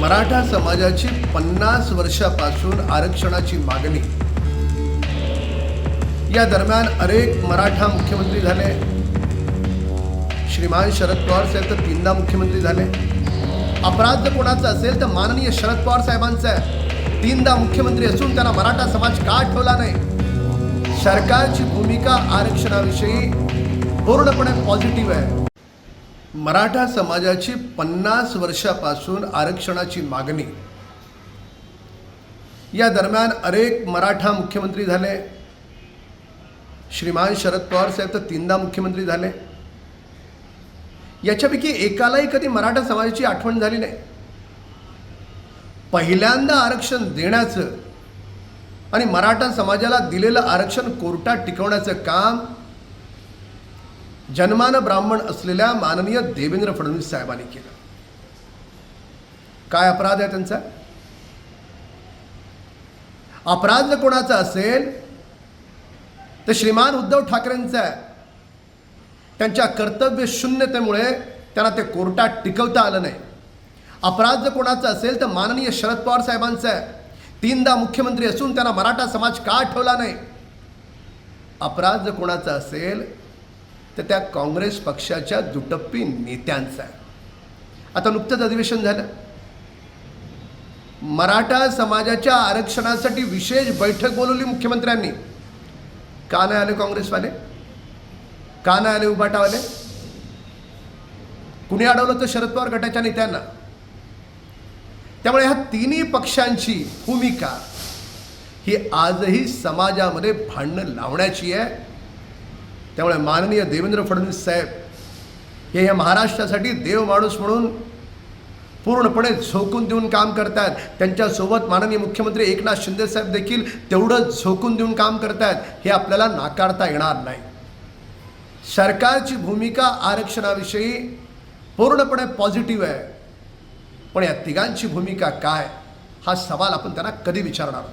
मराठा समाजाची 50 वर्षापासून आरक्षणाची मागणी। या दरम्यान अनेक मराठा मुख्यमंत्री झाले। श्रीमान शरद पवार साहेब तर 3दा मुख्यमंत्री झाले। अपराध कोणाचा असेल तर माननीय शरद पवार साहेबांचा आहे। 3दा मुख्यमंत्री असून त्यांना मराठा समाज का ठेवला नाही? सरकारची भूमिका आरक्षणाविषयी पूर्णपणे पॉझिटिव्ह आहे। मराठा समाजाची 50 वर्षापासून आरक्षणाची मागणी। या दरम्यान अनेक मराठा मुख्यमंत्री झाले। श्रीमान शरद पवार साहेब तर 3दा मुख्यमंत्री झाले। याच्यापैकी एकालाही कधी मराठा समाजाची आठवण झाली नाही। पहिल्यांदा आरक्षण देण्याचं आणि मराठा समाजाला दिलेलं आरक्षण कोर्टात टिकवण्याचं काम जन्मान ब्राह्मण असलेल्या माननीय देवेंद्र फडणवीस साहेबांनी केलं। काय अपराध आहे त्यांचा? अपराध कोणाचा असेल तर श्रीमान उद्धव ठाकरेंचा आहे। त्यांच्या कर्तव्य शून्यतेमुळे त्यांना ते कोर्टात टिकवता आलं नाही। अपराध कोणाचा असेल तर माननीय शरद पवार साहेबांचा आहे। 3दा मुख्यमंत्री असून त्यांना मराठा समाज का ठेवला नाही? अपराध कोणाचा असेल तर त्या काँग्रेस पक्षाच्या दुटप्पी नेत्यांचा आहे। आता नुकतंच अधिवेशन झालं। मराठा समाजाच्या आरक्षणासाठी विशेष बैठक बोलवली मुख्यमंत्र्यांनी। का नाही आले काँग्रेसवाले? का नाही आले उबाटावाले? कुणी अडवलं तर शरद पवार गटाच्या नेत्यांना। त्यामुळे ह्या तिन्ही पक्षांची भूमिका ही आजही समाजामध्ये भांडणं लावण्याची आहे। त्यामुळे माननीय देवेंद्र फडणवीस साहेब हे या महाराष्ट्रासाठी देव माणूस म्हणून पूर्णपणे झोकून देऊन काम करतात। त्यांच्यासोबत माननीय मुख्यमंत्री एकनाथ शिंदे साहेब देखील तेवढंच झोकून देऊन काम करतात। हे आपल्याला नाकारता येणार नाही। सरकारची भूमिका आरक्षणाविषयी पूर्णपणे पॉझिटिव्ह आहे, पण या तिघांची भूमिका काय हा सवाल आपण त्यांना कधी विचारणार?